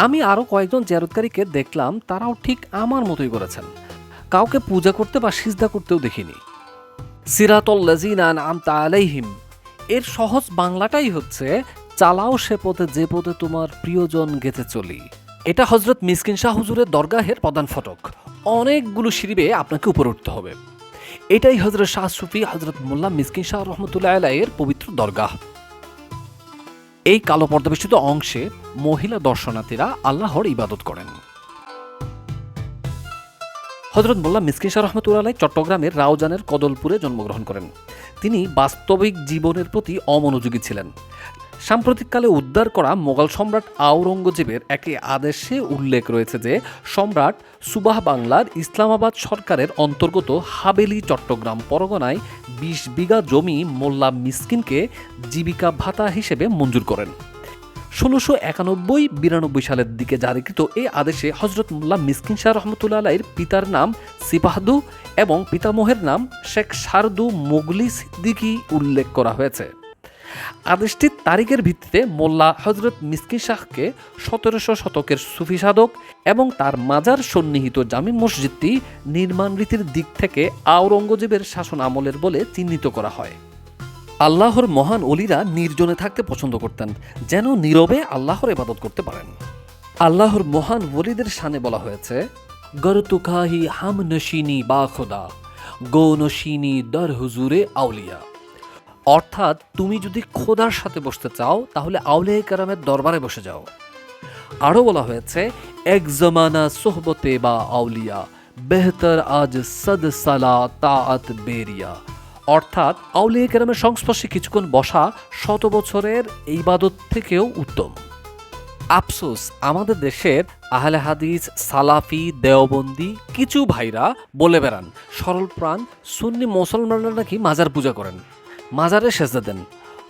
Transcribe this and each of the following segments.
আমি আরও কয়েকজন জিয়ারতকারীকে দেখলাম, তারাও ঠিক আমার মতোই করেছেন। কাউকে পূজা করতে বা সিজদা করতেও দেখিনি। সিরাতুল লাযিনা আনআমতা আলাইহিম এর সহজ বাংলাটাই হচ্ছে, চালাও সে পথে যে পথে তোমার প্রিয়জন গেতে চলি। এটা হযরত মিসকিন শাহ হুজুরের দরগাহের প্রধান ফটক। অনেকগুলো সিঁড়ি বেয়ে আপনাকে উপরে উঠতে হবে। এটাই হযরত শাহ সুফি হযরত মোল্লা মিসকিন শাহ রহমতুল্লাহ আলাইহির পবিত্র দরগাহ। এই কালো পর্দাবেষ্টিত অংশে মহিলা দর্শনার্থীরা আল্লাহর ইবাদত করেন। হযরত মোল্লা মিসকিন শাহ রহমতুল্লাহ আলাইহি চট্টগ্রামের রাউজানের কদলপুরে জন্মগ্রহণ করেন। তিনি বাস্তবিক জীবনের প্রতি অমনোযোগী ছিলেন। সাম্প্রতিককালে উদ্ধার করা মোগল সম্রাট আওরঙ্গজেবের একটি আদেশে উল্লেখ রয়েছে যে সম্রাট সুবাহ বাংলার ইসলামাবাদ সরকারের অন্তর্গত হাবেলি চট্টগ্রাম পরগনায় ২০ বিঘা জমি মোল্লা মিসকিনকে জীবিকা ভাতা হিসেবে মঞ্জুর করেন। ১৬৯১-৯২ সালের দিকে জারিকৃত এই আদেশে হযরত মোল্লা মিসকিন শাহ রহমতুল্লাহ আলাইহির পিতার নাম সিপাহাদু এবং পিতামহের নাম শেখ সারদু মুগলি সিদ্দিকী উল্লেখ করা হয়েছে। আদেশটির তারিখের ভিত্তিতে মোল্লা হযরত মিসকিন শাহকে ১৭০০ শতকের সুফি সাধক এবং তার মাজার সন্নিহিত জামি মসজিদটি নির্মাণ রীতির দিক থেকে আওরঙ্গজেবের শাসন আমলের বলে চিহ্নিত করা হয়। আল্লাহর মহান অলিরা নির্জনে থাকতে পছন্দ করতেন, যেন নীরবে আল্লাহর ইবাদত করতে পারেন। আল্লাহর মহান ওলিদের শানে বলা হয়েছে, গরতুকাহি হাম নশিনী বা খোদা গো নশিনী দর হুজুরে আউলিয়া। অর্থাৎ তুমি যদি খোদার সাথে বসতে চাও তাহলে আউলিয়া কেরামের দরবারে বসে যাও। আরও বলা হয়েছে, এক জমানা সোহবতে বা আউলিয়া বেহতর আজ সদ সালা তাআত বেরিয়া। অর্থাৎ আউলিয়া কেরামের সংস্পর্শে কিছুক্ষণ বসা ১০০ বছরের ইবাদত থেকেও উত্তম। আফসোস, আমাদের দেশের আহলে হাদিস, সালাফি, দেওবন্দি কিছু ভাইরা বলে বেড়ান সরল প্রাণ সুন্নি মুসলমানরা নাকি মাজার পূজা করেন, মাজারে সেজদা দেন,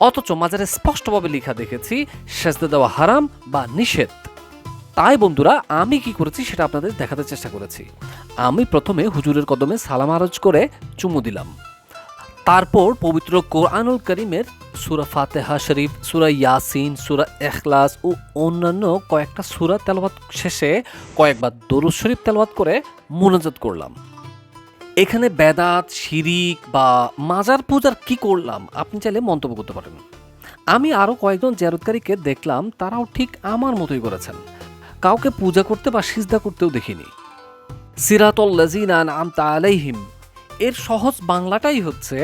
অথচ মাজারে স্পষ্টভাবে লেখা দেখেছি সেজদা দেওয়া হারাম বা নিষেধ। তাই বন্ধুরা, আমি কি করেছি সেটা আপনাদের দেখাতে চেষ্টা করেছি। আমি প্রথমে হুজুরের কদমে সালাম আরজ করে চুমু দিলাম। তারপর পবিত্র কোরআনুল কারীমের সূরা ফাতিহা শরীফ, সূরা ইয়াসিন, সূরা ইখলাস ও অন্যান্য কয়েকটা সূরা তেলাওয়াত শেষে কয়েকবার দরুদ শরীফ তেলাওয়াত করে মুনাজাত করলাম। এখানে বেদাত, শিরিক বা মাজার পূজার কি করলাম আপনি চাইলে মন্তব্য করতে পারেন। আমি আরও কয়েকজন জিয়ারতকারীকে দেখলাম, তারাও ঠিক আমার মতোই করেছেন। কাউকে পূজা করতে বা সিজদা করতেও দেখিনি। সিরাতুল লাযিনা আনআমতা আলাইহিম এর সহজ বাংলাটাই হচ্ছে,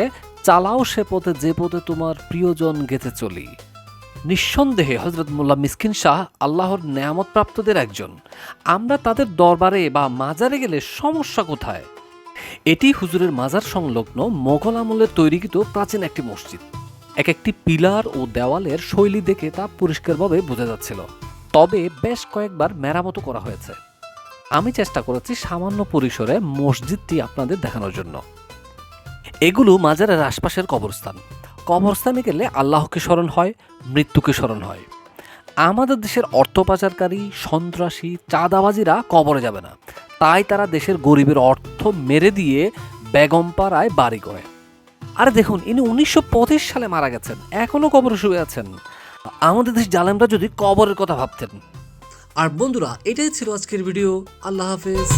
চালাও সে পথে যে পথে তোমার প্রিয়জন গেতে চলি। নিঃসন্দেহে হযরত মোল্লা মিসকিন শাহ আল্লাহর নেয়ামত প্রাপ্তদের একজন। আমরা তাদের দরবারে বা মাজারে গেলে সমস্যা কোথায়? এটি হুজুরের মাজার সংলগ্ন মোগল আমলের তৈরিকৃত প্রাচীন একটি মসজিদ। এক একটি পিলার ও দেওয়ালের শৈলী দেখে তা পরিষ্কারভাবে বোঝা যাচ্ছিল, তবে বেশ কয়েকবার মেরামত করা হয়েছে। আমি চেষ্টা করেছি সামান্য পরিসরে মসজিদটি আপনাদের দেখানোর জন্য। এগুলো মাজারের আশপাশের কবরস্থান। কবরস্থানে গেলে আল্লাহকে স্মরণ হয়, মৃত্যুকে স্মরণ হয়। আমাদের দেশের অর্থ পাচারকারী, সন্ত্রাসী, চাঁদাবাজিরা কবরে যাবে না, তাই তারা দেশের গরিবের অর্থ মেরে দিয়ে বেগমপাড়ায় বাড়ি করে। আরে দেখুন, ইনি ১৯২৫ সালে মারা গেছেন, এখনো কবরে শুয়ে আছেন। আমাদের দেশ জালেমরা যদি কবরের কথা ভাবতেন। আর বন্ধুরা, এটাই ছিল আজকের ভিডিও। আল্লাহ হাফেজ।